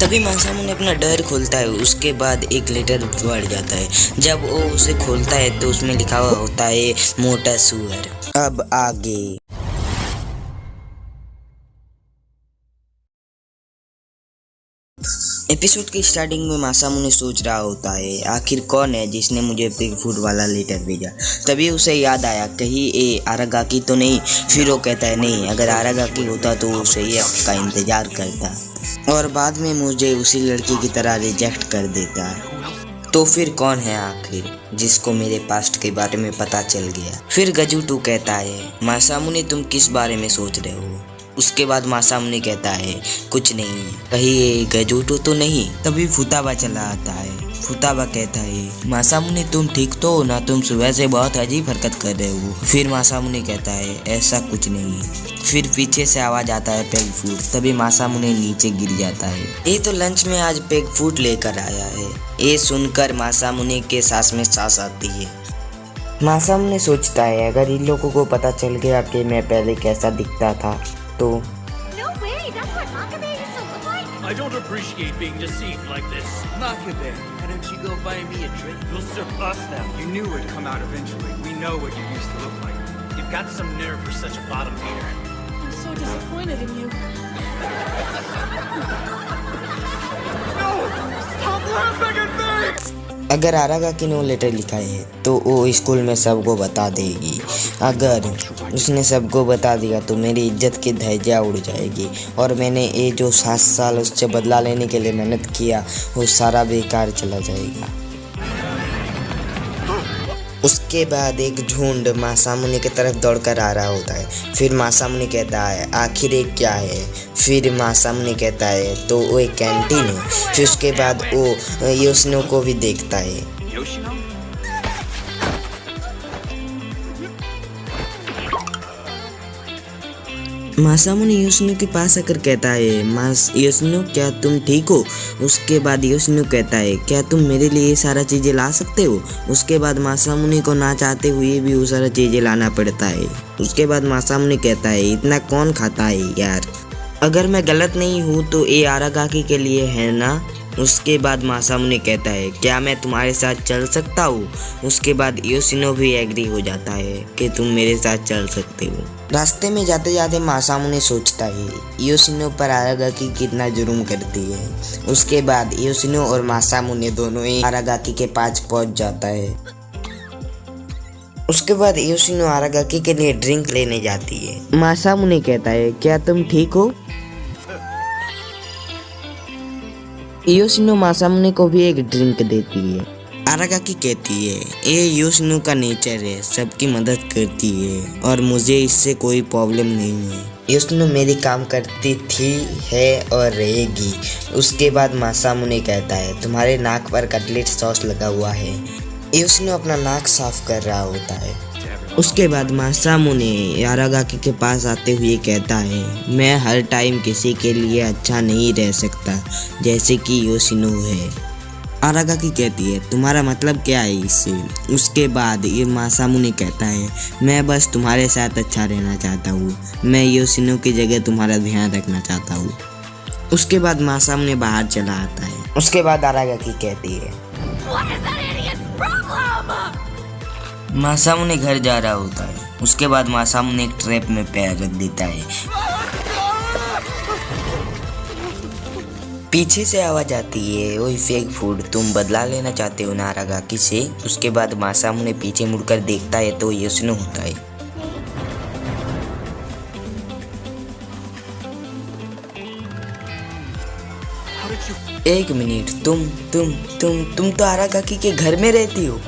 तभी मासामुने अपना डर खोलता है। उसके बाद एक लेटर बढ़ जाता है। जब वो उसे खोलता है तो उसमें लिखा हुआ होता है मोटा सुअर। अब आगे एपिसोड की स्टार्टिंग में मासामुने सोच रहा होता है आखिर कौन है जिसने मुझे पिग फूड वाला लेटर भेजा। तभी उसे याद आया कहीं ये आरागाकी तो नहीं। फिर वो कहता है नहीं, अगर आरागाकी होता तो वो सही का इंतजार करता और बाद में मुझे उसी लड़की की तरह रिजेक्ट कर देता। तो फिर कौन है आखिर जिसको मेरे पास्ट के बारे में पता चल गया। फिर गजुटो कहता है मासामुने तुम किस बारे में सोच रहे हो। उसके बाद मासामुने कहता है कुछ नहीं, कहीं ये गजुटो तो नहीं। तभी फुताबा चला आता है। फुताबा कहता है मासामुने तुम ठीक तो हो ना, तुम सुबह से बहुत अजीब हरकत कर रहे हो। फिर मासामुने कहता है ऐसा कुछ नहीं। फिर पीछे से आवाज आता है पेग फूड। तभी मासामुने नीचे गिर जाता है। ये तो लंच में आज पेग फूड लेकर आया है। ये सुनकर मासामुने के सांस में सांस आती है। मासामुने सोचता है अगर इन लोगों को पता चल गया कि मैं पहले कैसा दिखता था तो No way, that's what Nakabe used to look like? I don't appreciate being deceived like this. Nakabe, why don't you go buy me a drink? You'll surpass them. You knew it'd come out eventually. We know what you used to look like. You've got some nerve for such a bottom feeder. I'm so disappointed in you. No! Stop laughing at me! अगर आरागाकी ने वो letter लिखा है तो वो school में सबको बता देगी। अगर उसने सबको बता दिया तो मेरी इज्जत की धज्जियां उड़ जाएगी और मैंने ये जो 7 साल उससे बदला लेने के लिए मेहनत किया वो सारा बेकार चला जाएगा। उसके बाद एक झुंड मासामुने की तरफ दौड़कर आ रहा होता है। फिर मासामुने कहता है आखिर ये क्या है। फिर मासामुने कहता है तो वो एक कैंटीन है। फिर उसके बाद वो योशिनो को भी देखता है। Yoshino? मासामुने योशिनो के पास आकर कहता है योशिनो क्या तुम ठीक हो। उसके बाद योशिनो कहता है क्या तुम मेरे लिए ये सारा चीज़ें ला सकते हो। उसके बाद मासामुने को ना चाहते हुए भी वो सारा चीज़ें लाना पड़ता है। उसके बाद मासामुने कहता है इतना कौन खाता है यार, अगर मैं गलत नहीं हूँ तो ये आरागाकी के लिए है ना। उसके बाद मासामुने कहता है क्या मैं तुम्हारे साथ चल सकता हूँ। उसके बाद योशिनो भी एग्री हो जाता है कि तुम मेरे साथ चल सकते हो। रास्ते में जाते जाते मासामुने सोचता है योशिनो पर आरागाकी कितना जुर्म करती है। उसके बाद योशिनो और मासामुने दोनों ही आरागाकी के पास पहुंच जाता है। उसके बाद योशिनो आरागाकी के लिए ड्रिंक लेने जाती है। मासामुने कहता है क्या तुम ठीक हो। योशिनो मासामुने को भी एक ड्रिंक देती है। आरागाकी कहती है ये योशिनो का नेचर है, सबकी मदद करती है और मुझे इससे कोई प्रॉब्लम नहीं है। योशिनो मेरी काम करती थी है और रहेगी। उसके बाद मासामुने कहता है तुम्हारे नाक पर कटलेट सॉस लगा हुआ है। योशिनो अपना नाक साफ कर रहा होता है। उसके बाद मासामुने आरागाकी के पास आते हुए कहता है मैं हर टाइम किसी के लिए अच्छा नहीं रह सकता जैसे कि योशिनो है। आरागाकी कहती है तुम्हारा मतलब क्या है इससे। उसके बाद ये मासामुने कहता है मैं बस तुम्हारे साथ अच्छा रहना चाहता हूँ, मैं योशिनो की जगह तुम्हारा ध्यान रखना चाहता हूँ। उसके बाद मासामुने बाहर चला आता है। उसके बाद आरागाकी कहती है What is that idiot's problem? मासामुने घर जा रहा होता है। उसके बाद मासामुने एक ट्रैप में पैर रख देता है। पीछे से आवाज आती है ओए फेक फूड तुम बदला लेना चाहते हो ना आरागाकी से। उसके बाद मासामुने पीछे मुड़कर देखता है तो योशिनो होता है। एक मिनट तुम तो आरागाकी के घर में रहती हो।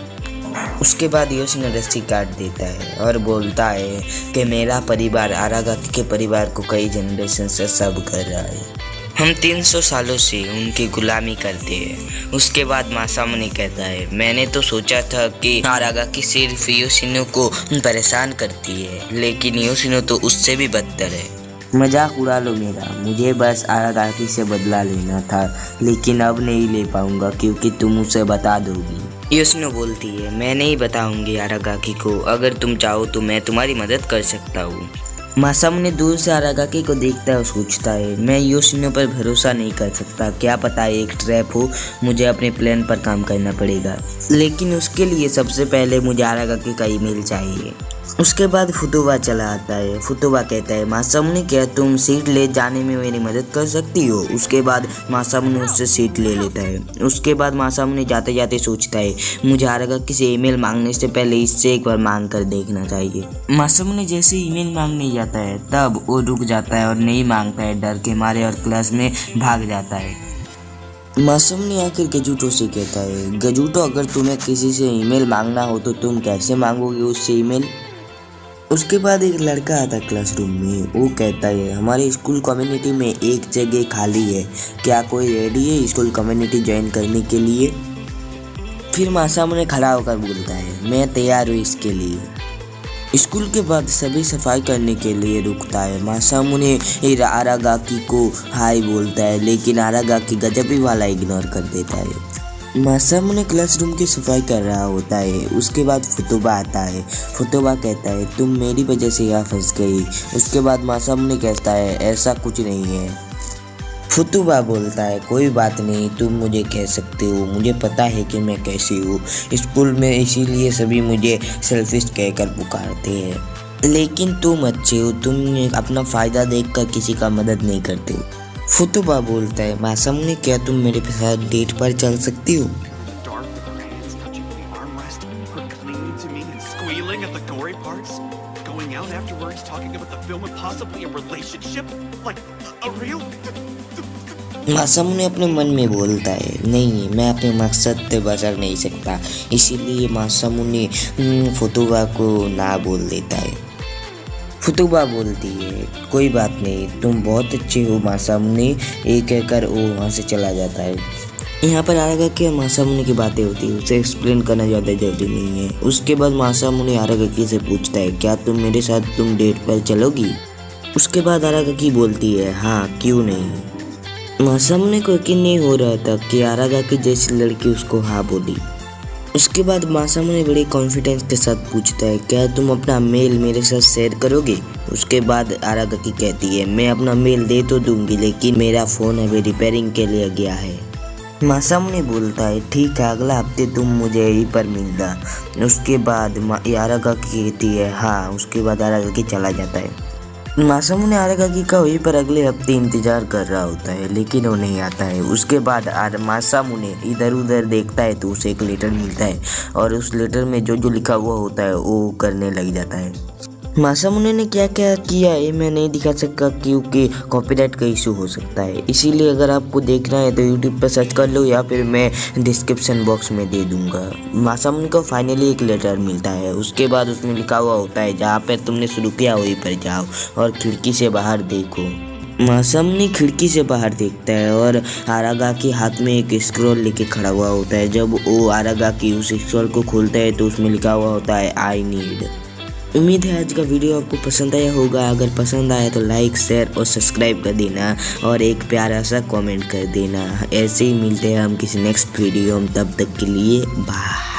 उसके बाद योशिनो रस्सी काट देता है और बोलता है कि मेरा परिवार आरागाकी के परिवार को कई जनरेशन से सब कर रहा है, हम 300 सालों से उनकी गुलामी करते हैं। उसके बाद मासामुने कहता है मैंने तो सोचा था कि आरागाकी सिर्फ योशिनो को परेशान करती है, लेकिन योशिनो तो उससे भी बदतर है। मजाक उड़ा लो मेरा, मुझे बस आरागाकी से बदला लेना था, लेकिन अब नहीं ले पाऊंगा क्योंकि तुम उसे बता दोगी। योशिनो बोलती है मैं नहीं बताऊंगी आरागाकी को, अगर तुम चाहो तो मैं तुम्हारी मदद कर सकता हूँ। मासामुने दूर से आरागाकी को देखता है और सोचता है, मैं योशिनो पर भरोसा नहीं कर सकता, क्या पता एक ट्रैप हो, मुझे अपने प्लान पर काम करना पड़ेगा। लेकिन उसके लिए सबसे पहले मुझे आरागाकी का ईमेल चाहिए। उसके बाद फुतोबा चला आता है। फुतोबा कहता है, मासामुने क्या तुम सीट ले जाने में मेरी मदद कर सकती हो। उसके बाद मासामुने उससे सीट ले लेता है। उसके बाद मासामुने जाते जाते सोचता है, मुझे आरागाकी से ईमेल मांगने से पहले इससे एक बार मांग कर देखना चाहिए। मासामुने जैसे ईमेल मांगने जाता है तब वो रुक जाता है और नहीं मांगता है, डर के मारे, और क्लास में भाग जाता है। मासामुने आखिर गजूटो से कहता है, गजूटो अगर तुम्हें किसी से ईमेल मांगना हो तो तुम कैसे मांगोगे उससे ईमेल। उसके बाद एक लड़का आता है क्लासरूम में। वो कहता है, हमारे स्कूल कम्युनिटी में एक जगह खाली है, क्या कोई रेडी है स्कूल कम्युनिटी ज्वाइन करने के लिए। फिर मासामुने खड़ा होकर बोलता है, मैं तैयार हूँ इसके लिए। स्कूल के बाद सभी सफाई करने के लिए रुकता है। मासामुने आरागाकी को हाय बोलता है, लेकिन आरागाकी गजबी वाला इग्नोर कर देता है। मासामुने क्लासरूम की सफाई कर रहा होता है। उसके बाद फुतोबा आता है। फुतोबा कहता है, तुम मेरी वजह से यहाँ फंस गई। उसके बाद मासामुने कहता है, ऐसा कुछ नहीं है। फुतोबा बोलता है, कोई बात नहीं, तुम मुझे कह सकते हो, मुझे पता है कि मैं कैसी हूँ स्कूल में, इसीलिए सभी मुझे सेल्फिश कहकर पुकारते हैं, लेकिन तुम अच्छे हो, तुम अपना फ़ायदा देखकर किसी का मदद नहीं करते हो। फुतोबा बोलता है, मासामुने क्या तुम मेरे साथ डेट पर चल सकती हो। Dark with her hands touching the armrest, her clinging to me and squealing at the gory parts, going out afterwards talking about the film and possibly a relationship, like a real. मासामुने अपने मन में बोलता है, नहीं, मैं अपने मकसद से बच नहीं सकता, इसीलिए मासामुने फुतोबा को ना बोल देता है। फुतोबा बोलती है, कोई बात नहीं, तुम बहुत अच्छे हो मासामुने, ये कहकर वो वहाँ से चला जाता है। यहाँ पर आरागाकी और मासामुने की बातें होती है, उसे एक्सप्लेन करना ज़्यादा जरूरी नहीं है। उसके बाद मासामुने आरागाकी से पूछता है, क्या तुम मेरे साथ डेट पर चलोगी। उसके बाद आरागाकी बोलती है, हाँ क्यों नहीं। मासामुने को यकीन नहीं हो रहा था कि आरागाकी जैसी लड़की उसको हाँ बोली। उसके बाद मासामुने बड़े कॉन्फिडेंस के साथ पूछता है, क्या तुम अपना मेल मेरे साथ शेयर करोगे। उसके बाद आरागाकी कहती है, मैं अपना मेल दे तो दूंगी, लेकिन मेरा फ़ोन अभी रिपेयरिंग के लिए गया है। मासामुने बोलता है, ठीक है, अगला हफ्ते तुम मुझे यहीं पर मिलना। उसके बाद आरागाकी कहती है, हाँ। उसके बाद आरागाकी चला जाता है। मासामुने आरागाकी का वहीं पर अगले हफ्ते इंतजार कर रहा होता है, लेकिन वो नहीं आता है। उसके बाद मासामुने इधर उधर देखता है तो उसे एक लेटर मिलता है, और उस लेटर में जो जो लिखा हुआ होता है वो करने लग जाता है। मासामुने ने क्या क्या किया ये मैं नहीं दिखा सकता, क्योंकि कॉपीराइट का इशू हो सकता है। इसीलिए अगर आपको देखना है तो यूट्यूब पर सर्च कर लो, या फिर मैं डिस्क्रिप्शन बॉक्स में दे दूंगा। मासामुने को फाइनली एक लेटर मिलता है। उसके बाद उसमें लिखा हुआ होता है, जहाँ पर तुमने शुरू किया वहीं पर जाओ और खिड़की से बाहर देखो। मासामुने खिड़की से बाहर देखता है और आरागाकी हाथ में एक स्क्रॉल लेके खड़ा हुआ होता है। जब वो आरागाकी उस स्क्रॉल को खोलता है तो उसमें लिखा हुआ होता है, आई नीड। उम्मीद है आज का वीडियो आपको पसंद आया होगा। अगर पसंद आया तो लाइक, शेयर और सब्सक्राइब कर देना, और एक प्यारा सा कमेंट कर देना। ऐसे ही मिलते हैं हम किसी नेक्स्ट वीडियो में, तब तक के लिए बाय।